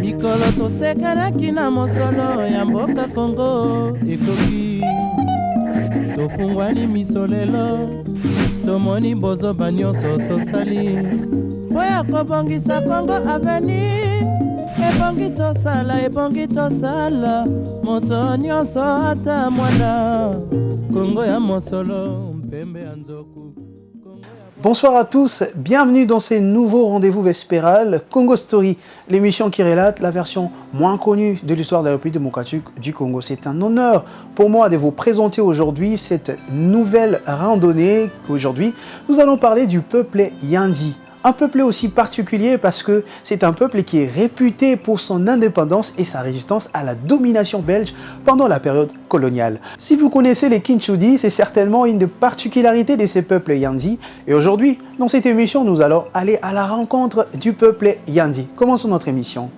Mikolo tosekelaki na mosolo ya mboka Kongo ekoki tofungwani misolelo tomoni bozoba nyonso tosali po ya kobongisa Kongo avenir ebongi tosala moto nyonso ata mwana Kongo ya mosolo mpembe ya nzoku. Bonsoir à tous, bienvenue dans ce nouveau rendez-vous vespéral Congo Story, l'émission qui relate la version moins connue de l'histoire de la République démocratique du Congo. C'est un honneur pour moi de vous présenter aujourd'hui cette nouvelle randonnée. Aujourd'hui, nous allons parler du peuple Yandi. Un peuple aussi particulier parce que c'est un peuple qui est réputé pour son indépendance et sa résistance à la domination belge pendant la période coloniale. Si vous connaissez les Kinshudi, c'est certainement une des particularités de ces peuples Yandi. Et aujourd'hui, dans cette émission, nous allons aller à la rencontre du peuple Yandi. Commençons notre émission.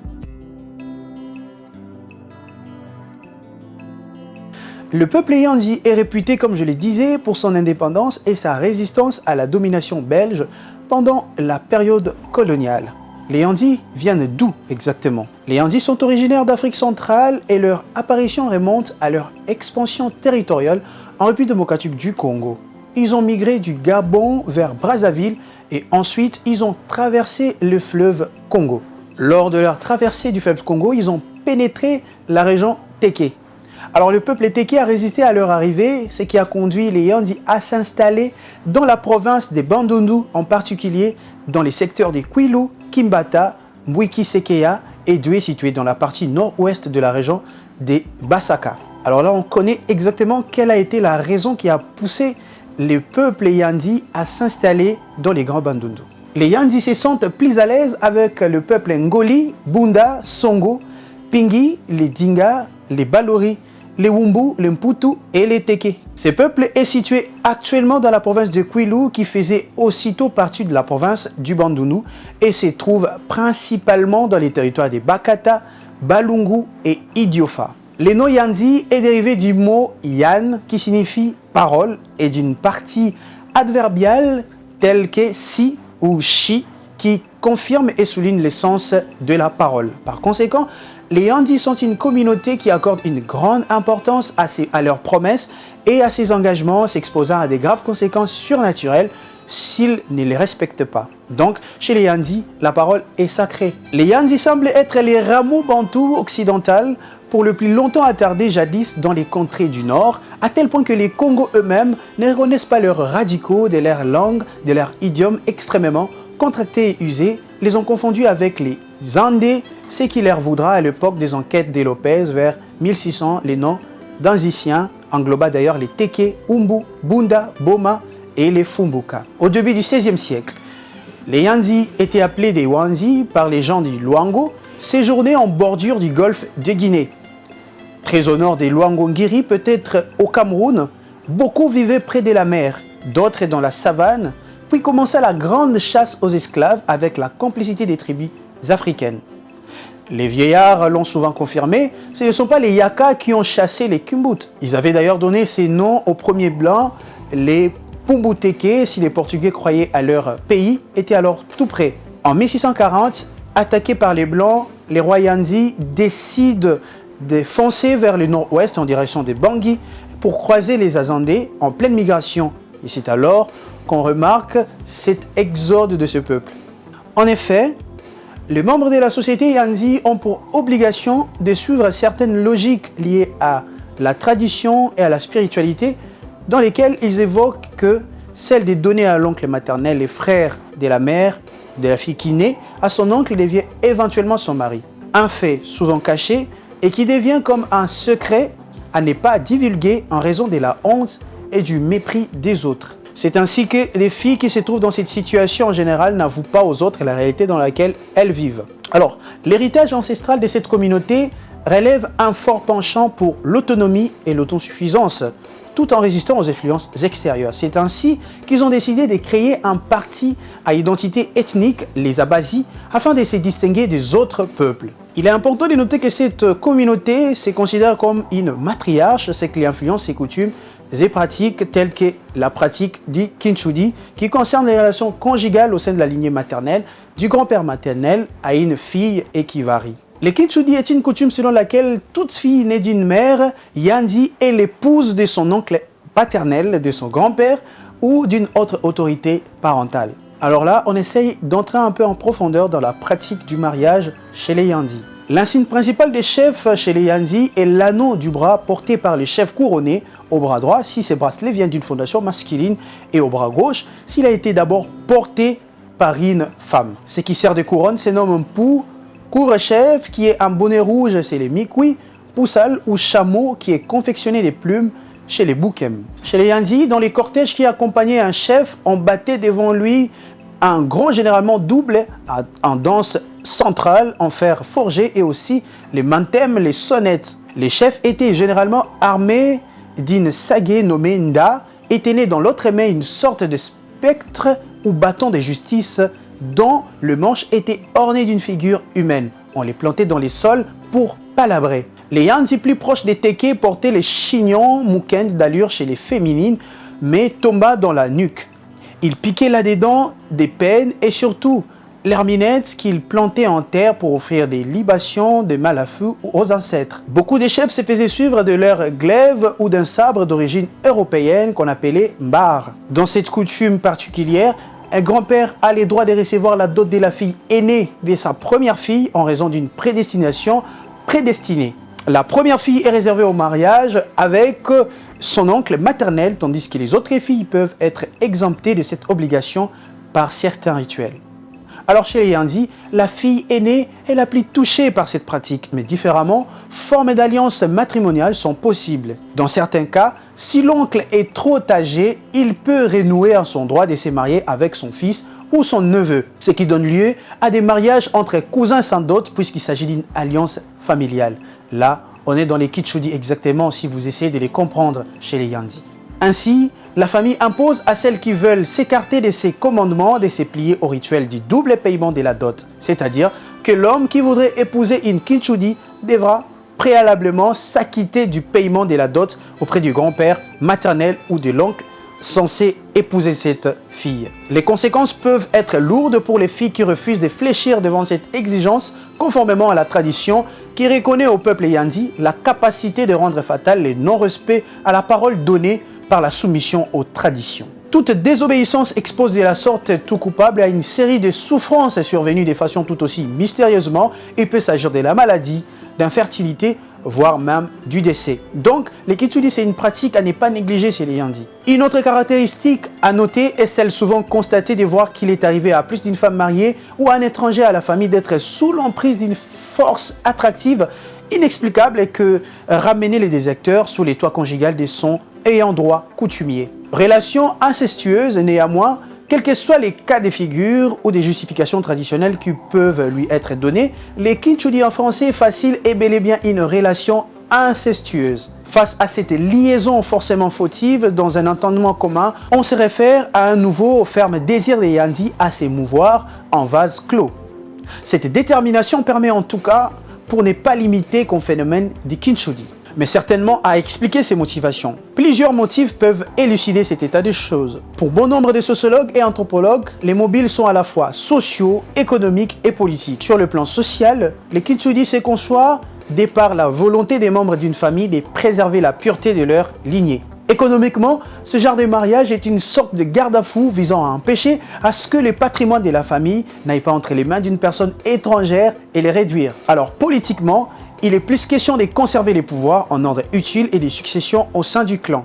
Le peuple Yandi est réputé, comme je le disais, pour son indépendance et sa résistance à la domination belge pendant la période coloniale. Les Yandi viennent d'où exactement? Les Yandi sont originaires d'Afrique centrale et leur apparition remonte à leur expansion territoriale en République démocratique du Congo. Ils ont migré du Gabon vers Brazzaville et ensuite ils ont traversé le fleuve Congo. Lors de leur traversée du fleuve Congo, ils ont pénétré la région Téké. Alors le peuple Téké a résisté à leur arrivée, ce qui a conduit les Yandi à s'installer dans la province des Bandundu, en particulier dans les secteurs des Kwilu, Kimbata, Mwiki-Sekeya et Doué, situés dans la partie nord-ouest de la région des Basaka. Alors là, on connaît exactement quelle a été la raison qui a poussé le peuple Yandi à s'installer dans les grands Bandundu. Les Yandi se sentent plus à l'aise avec le peuple Ngoli, Bunda, Songo, Pingi, les Dinga, les Balori, les Wumbu, les Mputu et les Téké. Ce peuple est situé actuellement dans la province de Kwilu qui faisait aussitôt partie de la province du Bandundu et se trouve principalement dans les territoires des Bakata, Balungu et Idiofa. Le nom Yandi est dérivé du mot Yan qui signifie parole et d'une partie adverbiale telle que si ou chi qui confirme et souligne le sens de la parole. Par conséquent, les Yandi sont une communauté qui accorde une grande importance à leurs promesses et à ses engagements, s'exposant à des graves conséquences surnaturelles s'ils ne les respectent pas. Donc, chez les Yandi, la parole est sacrée. Les Yandi semblent être les rameaux bantous occidentaux pour le plus longtemps attardés jadis dans les contrées du Nord, à tel point que les Congos eux-mêmes ne reconnaissent pas leurs radicaux de leur langue, de leur idiome extrêmement contractés et usés, les ont confondus avec les Zandés, ce qui leur voudra à l'époque des enquêtes des Lopez vers 1600. Les noms danziciens engloba d'ailleurs les Téké, Umbu, Bunda, Boma et les Fumbuka. Au début du XVIe siècle, les Yandi étaient appelés des Wanzi par les gens du Luango, séjournaient en bordure du golfe de Guinée. Très au nord des Luango-Ngiri, peut-être au Cameroun, beaucoup vivaient près de la mer, d'autres dans la savane, puis commença la grande chasse aux esclaves avec la complicité des tribus africaines. Les vieillards l'ont souvent confirmé, ce ne sont pas les Yaka qui ont chassé les Kumbut. Ils avaient d'ailleurs donné ces noms aux premiers blancs, les Pumbuteke, si les Portugais croyaient à leur pays, étaient alors tout près. En 1640, attaqués par les blancs, les rois Yandi décident de foncer vers le nord-ouest en direction des Bangui pour croiser les Azandés en pleine migration. Et c'est alors qu'on remarque cet exode de ce peuple. En effet, les membres de la société Yandi ont pour obligation de suivre certaines logiques liées à la tradition et à la spiritualité, dans lesquelles ils évoquent que celle de donner à l'oncle maternel les frères de la mère, de la fille qui naît, à son oncle devient éventuellement son mari. Un fait souvent caché et qui devient comme un secret à ne pas divulguer en raison de la honte et du mépris des autres. C'est ainsi que les filles qui se trouvent dans cette situation en général n'avouent pas aux autres la réalité dans laquelle elles vivent. Alors, l'héritage ancestral de cette communauté relève un fort penchant pour l'autonomie et l'autosuffisance, tout en résistant aux influences extérieures. C'est ainsi qu'ils ont décidé de créer un parti à identité ethnique, les Abazi, afin de se distinguer des autres peuples. Il est important de noter que cette communauté se considère comme une matriarche, ce qui influence ses coutumes et pratiques telles que la pratique du kinshudi qui concerne les relations conjugales au sein de la lignée maternelle du grand-père maternel à une fille et qui varie. Le kinshudi est une coutume selon laquelle toute fille née d'une mère Yandi est l'épouse de son oncle paternel, de son grand-père ou d'une autre autorité parentale. Alors là, on essaye d'entrer un peu en profondeur dans la pratique du mariage chez les Yandi. L'insigne principal des chefs chez les Yandi est l'anneau du bras porté par les chefs couronnés au bras droit si ce bracelet vient d'une fondation masculine et au bras gauche s'il a été d'abord porté par une femme. Ce qui sert de couronne se nomme un pou, couvre-chef qui est un bonnet rouge, c'est les mikwi, poussal ou chameau qui est confectionné des plumes chez les boukem. Chez les Yandi, dans les cortèges qui accompagnaient un chef, on battait devant lui un gros généralement double en danse centrale en fer forgé et aussi les mantem, les sonnettes. Les chefs étaient généralement armés d'une sagé nommée nda et tenaient dans l'autre main une sorte de spectre ou bâton de justice dont le manche était orné d'une figure humaine. On les plantait dans les sols pour palabrer. Les Yandi plus proches des Teke portaient les chignons moukend d'allure chez les féminines mais tomba dans la nuque. Ils piquaient là-dedans des peines et surtout l'herminette qu'ils plantaient en terre pour offrir des libations, des malafus aux ancêtres. Beaucoup des chefs se faisaient suivre de leur glaive ou d'un sabre d'origine européenne qu'on appelait mbar. Dans cette coutume particulière, un grand-père a le droit de recevoir la dot de la fille aînée de sa première fille en raison d'une prédestination prédestinée. La première fille est réservée au mariage avec son oncle maternel, tandis que les autres filles peuvent être exemptées de cette obligation par certains rituels. Alors chez les Yandi, la fille aînée est la plus touchée par cette pratique, mais différemment, formes d'alliances matrimoniales sont possibles. Dans certains cas, si l'oncle est trop âgé, il peut renouer à son droit de se marier avec son fils ou son neveu, ce qui donne lieu à des mariages entre cousins sans dot puisqu'il s'agit d'une alliance familiale. Là, on est dans les kinshudi exactement si vous essayez de les comprendre chez les Yandi. Ainsi, la famille impose à celles qui veulent s'écarter de ces commandements de se plier au rituel du double paiement de la dot. C'est-à-dire que l'homme qui voudrait épouser une kinshudi devra préalablement s'acquitter du paiement de la dot auprès du grand-père maternel ou de l'oncle censé épouser cette fille. Les conséquences peuvent être lourdes pour les filles qui refusent de fléchir devant cette exigence conformément à la tradition qui reconnaît au peuple Yandi la capacité de rendre fatal le non-respect à la parole donnée par la soumission aux traditions. Toute désobéissance expose de la sorte tout coupable à une série de souffrances survenues de façon tout aussi mystérieusement et peut s'agir de la maladie, d'infertilité, voire même du décès. Donc, le kinshudi, c'est une pratique à ne pas négliger chez les Yandi. Une autre caractéristique à noter est celle souvent constatée de voir qu'il est arrivé à plus d'une femme mariée ou à un étranger à la famille d'être sous l'emprise d'une force attractive inexplicable et que ramener les déserteurs sous les toits conjugales de son ayant droit coutumier. Relation incestueuse néanmoins, quels que soient les cas de figure ou des justifications traditionnelles qui peuvent lui être données, le kinshudi en français facile est bel et bien une relation incestueuse. Face à cette liaison forcément fautive dans un entendement commun, on se réfère à un nouveau ferme désir des Yandi à s'émouvoir en vase clos. Cette détermination permet en tout cas pour ne pas limiter qu'au phénomène du kinshudi, mais certainement à expliquer ses motivations. Plusieurs motifs peuvent élucider cet état des choses. Pour bon nombre de sociologues et anthropologues, les mobiles sont à la fois sociaux, économiques et politiques. Sur le plan social, le kinshudi se conçoit de par la volonté des membres d'une famille de préserver la pureté de leur lignée. Économiquement, ce genre de mariage est une sorte de garde-à-fou visant à empêcher à ce que le patrimoine de la famille n'aille pas entre les mains d'une personne étrangère et les réduire. Alors politiquement, il est plus question de conserver les pouvoirs en ordre utile et des successions au sein du clan.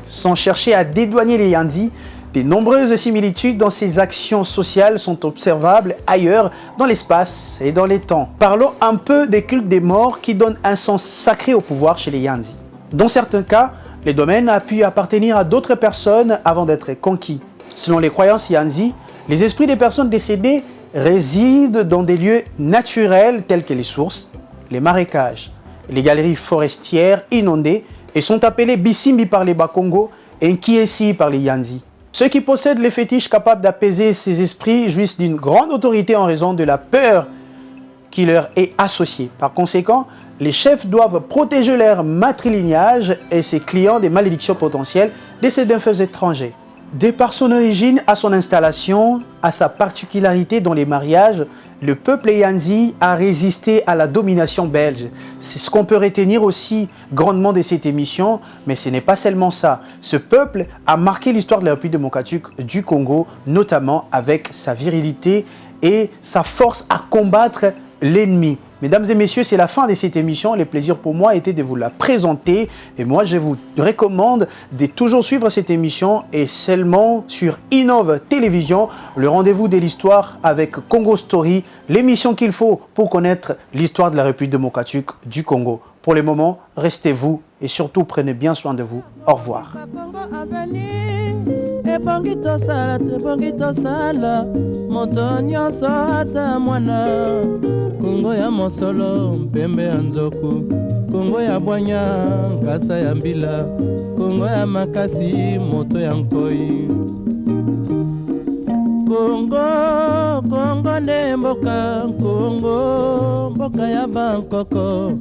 Sans chercher à dédouaner les Yandi, de nombreuses similitudes dans ces actions sociales sont observables ailleurs dans l'espace et dans les temps. Parlons un peu des cultes des morts qui donnent un sens sacré au pouvoir chez les Yandi. Dans certains cas, les domaines a pu appartenir à d'autres personnes avant d'être conquis. Selon les croyances Yandi, les esprits des personnes décédées résident dans des lieux naturels tels que les sources, les marécages, les galeries forestières inondées et sont appelés Bisimbi par les Bakongo et Nkiesi par les Yandi. Ceux qui possèdent les fétiches capables d'apaiser ces esprits jouissent d'une grande autorité en raison de la peur qui leur est associé. Par conséquent, les chefs doivent protéger leur matrilignage et ses clients des malédictions potentielles de ces bienfaits étrangers. De par son origine à son installation, à sa particularité dans les mariages, le peuple Eyanzi a résisté à la domination belge. C'est ce qu'on peut retenir aussi grandement de cette émission, mais ce n'est pas seulement ça. Ce peuple a marqué l'histoire de la République démocratique du Congo, notamment avec sa virilité et sa force à combattre l'ennemi. Mesdames et messieurs, c'est la fin de cette émission. Le plaisir pour moi était de vous la présenter. Et moi, je vous recommande de toujours suivre cette émission et seulement sur Innov Télévision, le rendez-vous de l'histoire avec Congo Story, l'émission qu'il faut pour connaître l'histoire de la République démocratique du Congo. Pour le moment, restez-vous et surtout prenez bien soin de vous. Au revoir. Ebongi tosala moto nyonso ata mwana Kongo ya mosolo mpembe ya nzoku Kongo ya bwanya nkasa ya mbila Kongo ya makasi moto ya nkoi Kongo nde mboka Kongo mboka ya bankoko